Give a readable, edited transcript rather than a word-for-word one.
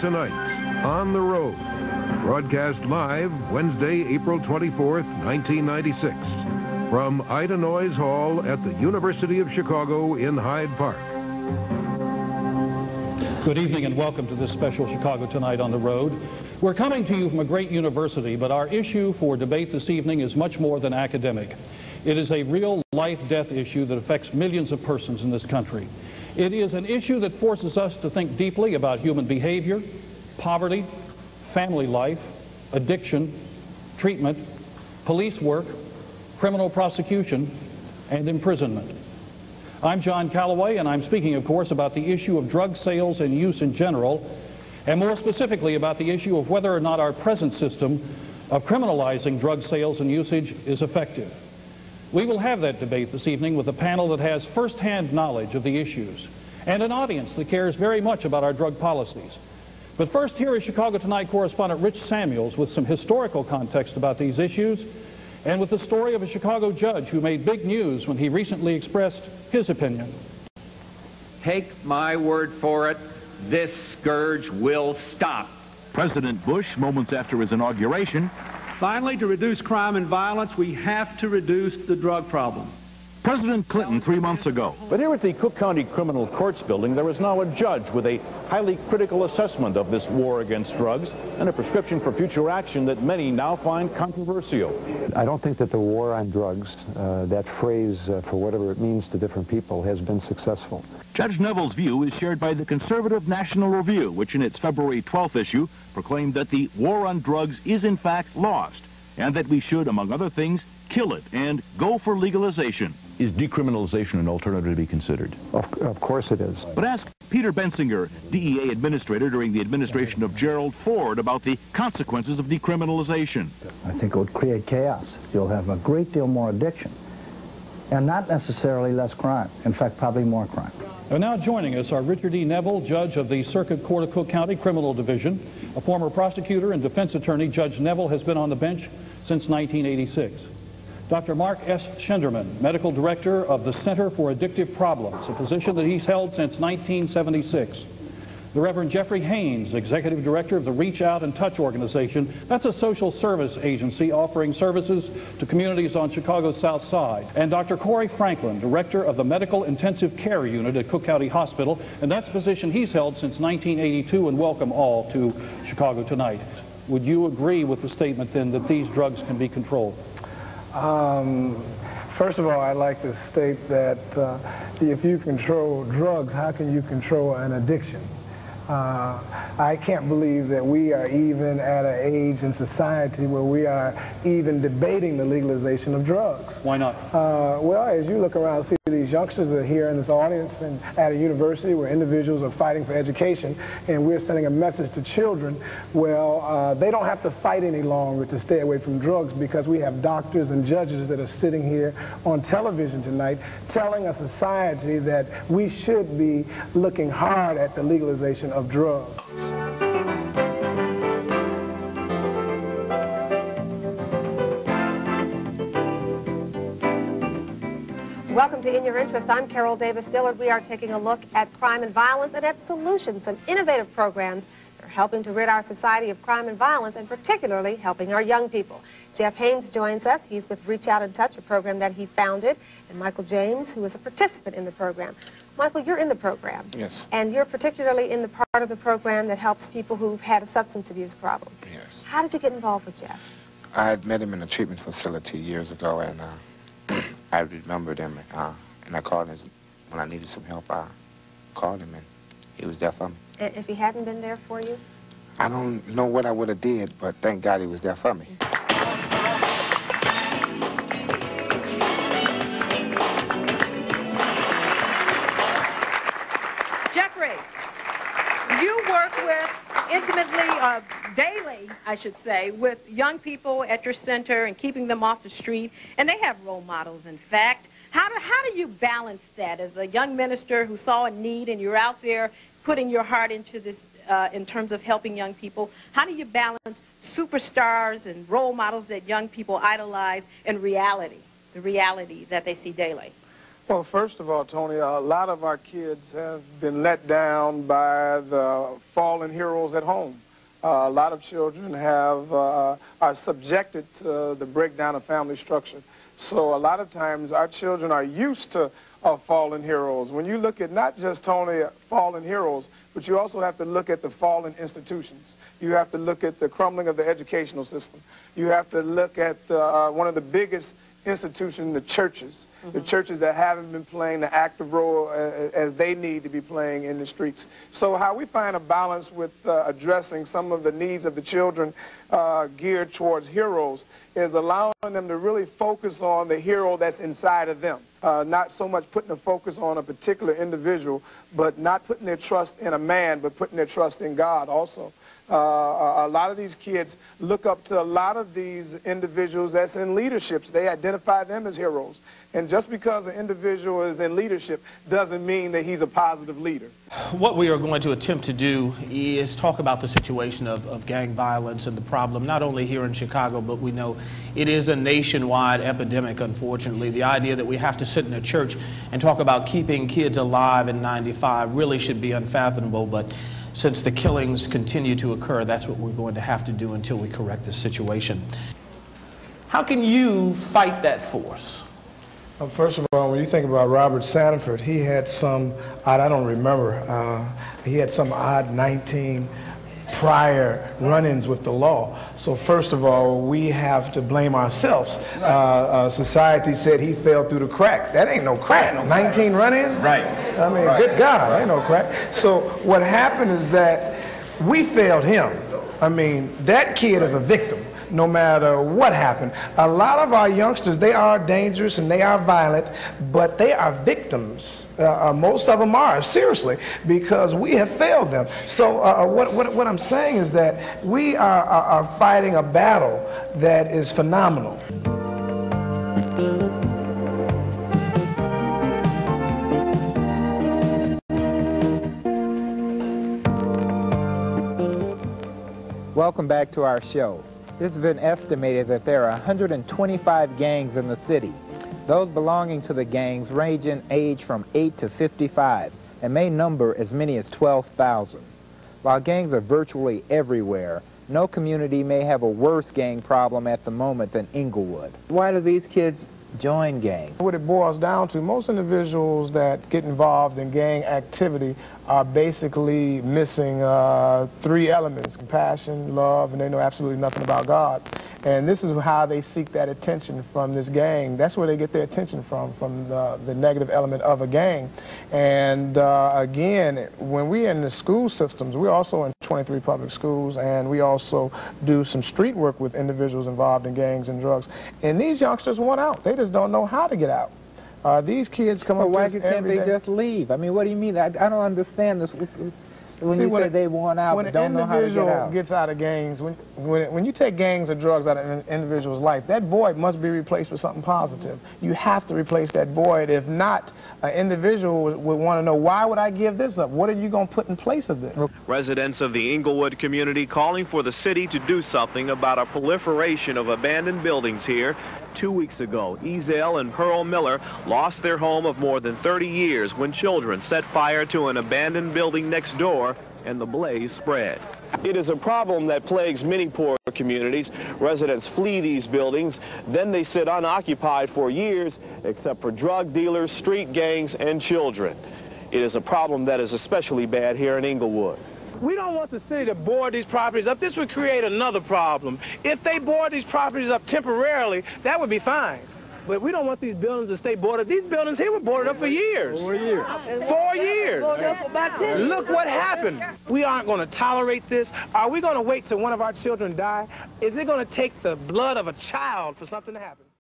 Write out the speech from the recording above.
Tonight, On the Road. Broadcast live Wednesday, April 24th, 1996. From Ida Noyes Hall at the University of Chicago in Hyde Park. Good evening and welcome to this special Chicago Tonight on the Road. We're coming to you from a great university, but our issue for debate this evening is much more than academic. It is a real life-death issue that affects millions of persons in this country. It is an issue that forces us to think deeply about human behavior, poverty, family life, addiction, treatment, police work, criminal prosecution, and imprisonment. I'm John Calloway, and I'm speaking, of course, about the issue of drug sales and use in general, and more specifically about the issue of whether or not our present system of criminalizing drug sales and usage is effective. We will have that debate this evening with a panel that has first-hand knowledge of the issues and an audience that cares very much about our drug policies. But first, here is Chicago Tonight correspondent Rich Samuels with some historical context about these issues and with the story of a Chicago judge who made big news when he recently expressed his opinion. Take my word for it, this scourge will stop. President Bush, moments after his inauguration. Finally, to reduce crime and violence, we have to reduce the drug problem. President Clinton 3 months ago. But here at the Cook County Criminal Courts building, there is now a judge with a highly critical assessment of this war against drugs and a prescription for future action that many now find controversial. I don't think that the war on drugs, that phrase, for whatever it means to different people, has been successful. Judge Neville's view is shared by the conservative National Review, which in its February 12th issue proclaimed that the war on drugs is in fact lost and that we should, among other things, kill it and go for legalization. Is decriminalization an alternative to be considered? Of course it is. But ask Peter Bensinger, DEA administrator during the administration of Gerald Ford, about the consequences of decriminalization. I think it would create chaos. You'll have a great deal more addiction and not necessarily less crime. In fact, probably more crime. And now joining us are Richard E. Neville, judge of the Circuit Court of Cook County Criminal Division. A former prosecutor and defense attorney, Judge Neville has been on the bench since 1986. Dr. Mark S. Schinderman, medical director of the Center for Addictive Problems, a position that he's held since 1976. The Reverend Jeffrey Haynes, executive director of the Reach Out and Touch organization. That's a social service agency offering services to communities on Chicago's South Side. And Dr. Corey Franklin, director of the Medical Intensive Care Unit at Cook County Hospital, and that's a position he's held since 1982, and welcome all to Chicago Tonight. Would you agree with the statement then that these drugs can be controlled? First of all, I'd like to state that if you control drugs, how can you control an addiction? I can't believe that we are even at an age in society where we are even debating the legalization of drugs. Why not? Well, as you look around, see these youngsters are here in this audience and at a university where individuals are fighting for education, and we're sending a message to children. Well, they don't have to fight any longer to stay away from drugs because we have doctors and judges that are sitting here on television tonight telling a society that we should be looking hard at the legalization of drugs. Welcome to In Your Interest. I'm Carol Davis Dillard. We are taking a look at crime and violence and at solutions and innovative programs that are helping to rid our society of crime and violence, and particularly helping our young people. Jeff Haynes joins us. He's with Reach Out and Touch, a program that he founded, and Michael James, who is a participant in the program. Michael, you're in the program. Yes. And you're particularly in the part of the program that helps people who've had a substance abuse problem. Yes. How did you get involved with Jeff? I had met him in a treatment facility years ago, and I remembered him, and I called him when I needed some help. I called him, and he was there for me. And if he hadn't been there for you? I don't know what I would have did, but thank God he was there for me. Jeffrey, you work with intimately, daily, I should say, with young people at your center and keeping them off the street, and they have role models, in fact. How do you balance that as a young minister who saw a need and you're out there putting your heart into this in terms of helping young people? How do you balance superstars and role models that young people idolize and reality, the reality that they see daily? Well, first of all, Tony, a lot of our kids have been let down by the fallen heroes at home. A lot of children are subjected to the breakdown of family structure. So a lot of times our children are used to fallen heroes. When you look at not just, Tony, fallen heroes, but you also have to look at the fallen institutions. You have to look at the crumbling of the educational system. You have to look at one of the biggest institutions, the churches. The churches that haven't been playing the active role as they need to be playing in the streets. So how we find a balance with addressing some of the needs of the children geared towards heroes is allowing them to really focus on the hero that's inside of them. Not so much putting the focus on a particular individual, but not putting their trust in a man, but putting their trust in God also. A lot of these kids look up to a lot of these individuals that's in leaderships. They identify them as heroes. And just because an individual is in leadership doesn't mean that he's a positive leader. What we are going to attempt to do is talk about the situation of gang violence and the problem, not only here in Chicago, but we know it is a nationwide epidemic, unfortunately. The idea that we have to sit in a church and talk about keeping kids alive in '95 really should be unfathomable, but since the killings continue to occur, that's what we're going to have to do until we correct this situation. How can you fight that force? First of all, when you think about Robert Sanford, he had some odd, I don't remember, he had some odd 19 prior run-ins with the law. So first of all, we have to blame ourselves. Society said he fell through the crack. That ain't no crack. 19 run-ins? Right. I mean, good God, ain't no crack. So what happened is that we failed him. I mean, that kid is a victim, no matter what happened. A lot of our youngsters, they are dangerous and they are violent, but they are victims. Most of them are, seriously, because we have failed them. So what I'm saying is that we are fighting a battle that is phenomenal. Welcome back to our show. It's been estimated that there are 125 gangs in the city. Those belonging to the gangs range in age from 8 to 55 and may number as many as 12,000. While gangs are virtually everywhere, no community may have a worse gang problem at the moment than Inglewood. Why do these kids join gangs? What it boils down to, most individuals that get involved in gang activity are basically missing three elements: compassion, love, and they know absolutely nothing about God. And this is how they seek that attention from this gang. That's where they get their attention from the negative element of a gang. And again, when we're in the school systems, we're also in 23 public schools, and we also do some street work with individuals involved in gangs and drugs. And these youngsters want out. They just don't know how to get out. These kids come up why can't they just leave? I mean, what do you mean? I don't understand this. When you say they want out but don't know how to get out. When an individual gets out of gangs, when you take gangs or drugs out of an individual's life, that void must be replaced with something positive. You have to replace that void. If not, an individual would want to know, why would I give this up? What are you going to put in place of this? Residents of the Inglewood community calling for the city to do something about a proliferation of abandoned buildings here. 2 weeks ago, Ezel and Pearl Miller lost their home of more than 30 years when children set fire to an abandoned building next door and the blaze spread. It is a problem that plagues many poor communities. Residents flee these buildings, then they sit unoccupied for years, except for drug dealers, street gangs, and children. It is a problem that is especially bad here in Inglewood. We don't want the city to board these properties up. This would create another problem. If they board these properties up temporarily, that would be fine. But we don't want these buildings to stay boarded. These buildings here were boarded up for years. 4 years. 4 years. Look what happened. We aren't going to tolerate this. Are we going to wait till one of our children die? Is it going to take the blood of a child for something to happen?